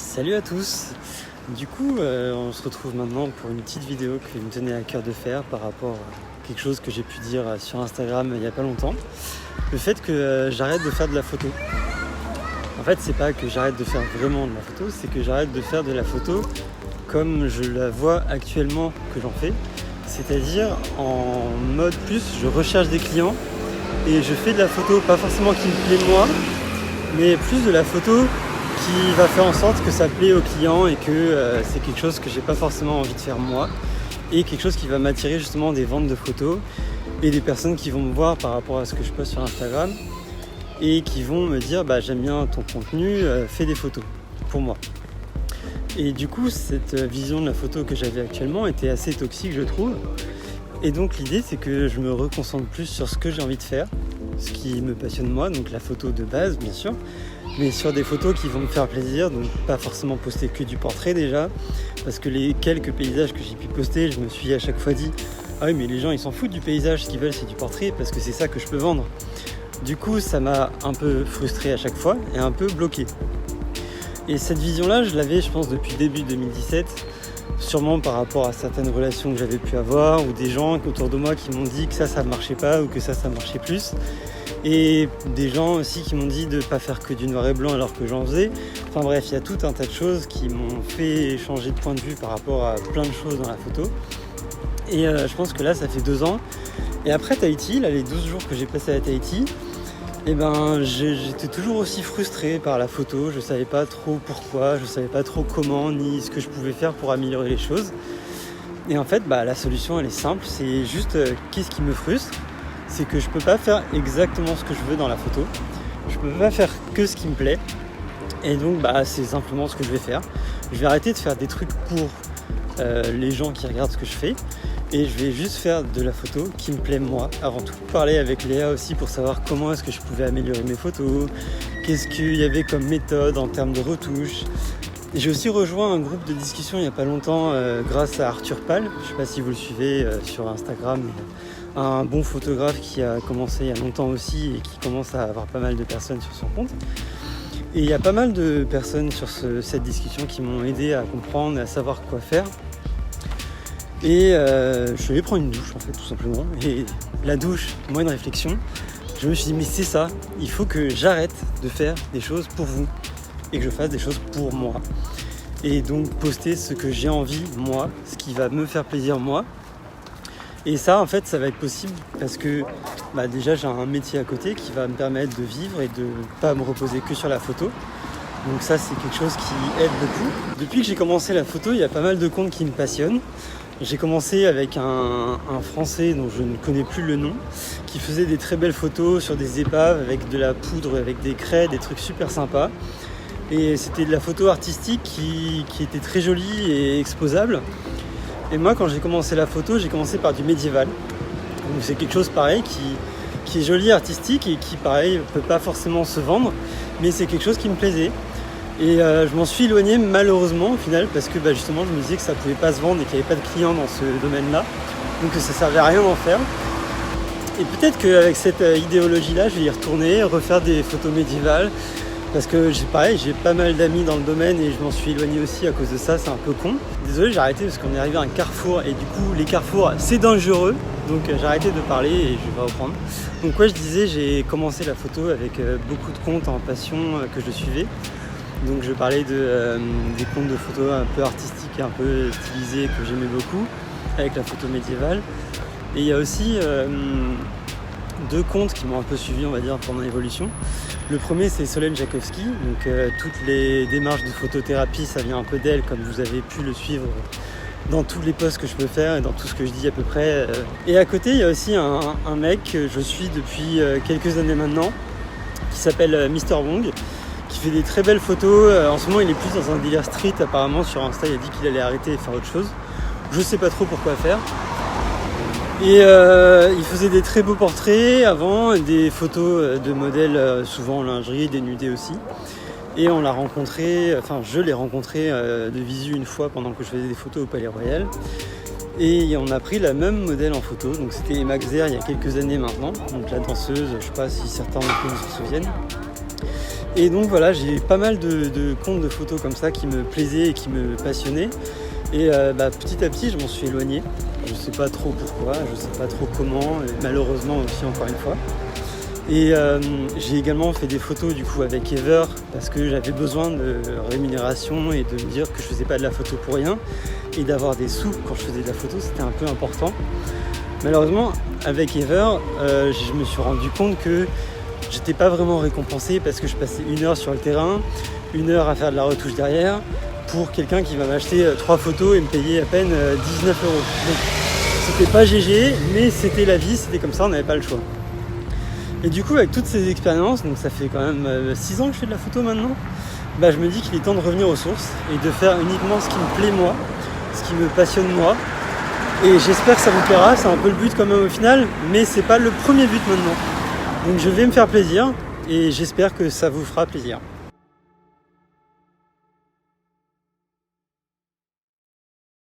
Salut à tous. Du coup, on se retrouve maintenant pour une petite vidéo qui me tenait à cœur de faire par rapport à quelque chose que j'ai pu dire sur Instagram il n'y a pas longtemps. Le fait que j'arrête de faire de la photo. En fait, c'est pas que j'arrête de faire vraiment de la photo, c'est que j'arrête de faire de la photo comme je la vois actuellement que j'en fais. C'est-à-dire en mode plus, je recherche des clients et je fais de la photo, pas forcément qui me plaît moi, mais plus de la photo qui va faire en sorte que ça plaît aux clients et que c'est quelque chose que j'ai pas forcément envie de faire moi et quelque chose qui va m'attirer justement des ventes de photos et des personnes qui vont me voir par rapport à ce que je poste sur Instagram et qui vont me dire j'aime bien ton contenu, fais des photos pour moi. Et du coup cette vision de la photo que j'avais actuellement était assez toxique je trouve, et donc l'idée c'est que je me reconcentre plus sur ce que j'ai envie de faire, ce qui me passionne moi, donc la photo de base bien sûr, mais sur des photos qui vont me faire plaisir, donc pas forcément poster que du portrait déjà, parce que les quelques paysages que j'ai pu poster, je me suis à chaque fois dit ah oui mais les gens ils s'en foutent du paysage, ce qu'ils veulent c'est du portrait parce que c'est ça que je peux vendre. Du coup ça m'a un peu frustré à chaque fois et un peu bloqué. Et cette vision là je l'avais je pense depuis début 2017, sûrement par rapport à certaines relations que j'avais pu avoir ou des gens autour de moi qui m'ont dit que ça marchait pas ou que ça marchait plus. Et des gens aussi qui m'ont dit de ne pas faire que du noir et blanc alors que j'en faisais. Enfin bref, il y a tout un tas de choses qui m'ont fait changer de point de vue par rapport à plein de choses dans la photo. Et je pense que là, ça fait 2 ans. Et après Tahiti, là, les 12 jours que j'ai passés à Tahiti, j'étais toujours aussi frustré par la photo. Je ne savais pas trop pourquoi, je ne savais pas trop comment, ni ce que je pouvais faire pour améliorer les choses. Et en fait, la solution, elle est simple. C'est juste qu'est-ce qui me frustre ? C'est que je peux pas faire exactement ce que je veux dans la photo. Je peux pas faire que ce qui me plaît. Et donc c'est simplement ce que je vais faire. Je vais arrêter de faire des trucs pour les gens qui regardent ce que je fais. Et je vais juste faire de la photo qui me plaît moi avant tout. Parler avec Léa aussi pour savoir comment est-ce que je pouvais améliorer mes photos. Qu'est-ce qu'il y avait comme méthode en termes de retouches. J'ai aussi rejoint un groupe de discussion il n'y a pas longtemps grâce à Arthur Pal. Je ne sais pas si vous le suivez sur Instagram. Un bon photographe qui a commencé il y a longtemps aussi et qui commence à avoir pas mal de personnes sur son compte. Et il y a pas mal de personnes sur cette discussion qui m'ont aidé à comprendre et à savoir quoi faire. Et je suis allé prendre une douche en fait tout simplement. Et la douche, moi une réflexion, je me suis dit mais c'est ça, il faut que j'arrête de faire des choses pour vous et que je fasse des choses pour moi. Et donc poster ce que j'ai envie moi, ce qui va me faire plaisir moi. Et ça en fait ça va être possible parce que déjà j'ai un métier à côté qui va me permettre de vivre et de pas me reposer que sur la photo. Donc ça c'est quelque chose qui aide beaucoup. Depuis que j'ai commencé la photo, il y a pas mal de comptes qui me passionnent. J'ai commencé avec un Français dont je ne connais plus le nom, qui faisait des très belles photos sur des épaves avec de la poudre, avec des craies, des trucs super sympas. Et c'était de la photo artistique qui était très jolie et exposable. Et moi quand j'ai commencé la photo, j'ai commencé par du médiéval. Donc c'est quelque chose pareil qui est joli, artistique et qui pareil peut pas forcément se vendre, mais c'est quelque chose qui me plaisait. Et je m'en suis éloigné malheureusement au final parce que justement je me disais que ça pouvait pas se vendre et qu'il n'y avait pas de clients dans ce domaine-là. Donc ça servait à rien d'en faire. Et peut-être qu'avec cette idéologie-là, je vais y retourner, refaire des photos médiévales. Parce que j'ai pas mal d'amis dans le domaine et je m'en suis éloigné aussi à cause de ça, c'est un peu con. Désolé, j'ai arrêté parce qu'on est arrivé à un carrefour et du coup les carrefours c'est dangereux. Donc j'ai arrêté de parler et je vais reprendre. Donc je disais, j'ai commencé la photo avec beaucoup de comptes en passion que je suivais. Donc je parlais des comptes de photos un peu artistiques et un peu stylisés que j'aimais beaucoup avec la photo médiévale. Et il y a aussi 2 comptes qui m'ont un peu suivi on va dire pendant l'évolution. Le premier c'est Solène Jakowski, donc toutes les démarches de photothérapie ça vient un peu d'elle comme vous avez pu le suivre dans tous les posts que je peux faire et dans tout ce que je dis à peu près. Et à côté il y a aussi un mec que je suis depuis quelques années maintenant qui s'appelle Mr Wong, qui fait des très belles photos. En ce moment il est plus dans un délire street apparemment, sur Insta il a dit qu'il allait arrêter et faire autre chose. Je sais pas trop pourquoi faire. Et il faisait des très beaux portraits avant, des photos de modèles souvent en lingerie, dénudés aussi. Et on l'a rencontré, je l'ai rencontré de visu une fois pendant que je faisais des photos au Palais Royal. Et on a pris la même modèle en photo, donc c'était Emma Xer il y a quelques années maintenant, donc la danseuse, je sais pas si certains d'entre vous se souviennent. Et donc voilà, j'ai pas mal de comptes de photos comme ça qui me plaisaient et qui me passionnaient. Et petit à petit, je m'en suis éloigné. Je sais pas trop pourquoi, je sais pas trop comment, et malheureusement aussi encore une fois. Et j'ai également fait des photos du coup avec Ever parce que j'avais besoin de rémunération et de me dire que je faisais pas de la photo pour rien et d'avoir des sous quand je faisais de la photo, c'était un peu important. Malheureusement, avec Ever, je me suis rendu compte que j'étais pas vraiment récompensé parce que je passais 1 heure sur le terrain, 1 heure à faire de la retouche derrière pour quelqu'un qui va m'acheter 3 photos et me payer à peine 19 €. Donc c'était pas GG, mais c'était la vie, c'était comme ça, on n'avait pas le choix. Et du coup, avec toutes ces expériences, donc ça fait quand même 6 ans que je fais de la photo maintenant, je me dis qu'il est temps de revenir aux sources et de faire uniquement ce qui me plaît moi, ce qui me passionne moi. Et j'espère que ça vous plaira, c'est un peu le but quand même au final, mais c'est pas le premier but maintenant. Donc je vais me faire plaisir et j'espère que ça vous fera plaisir.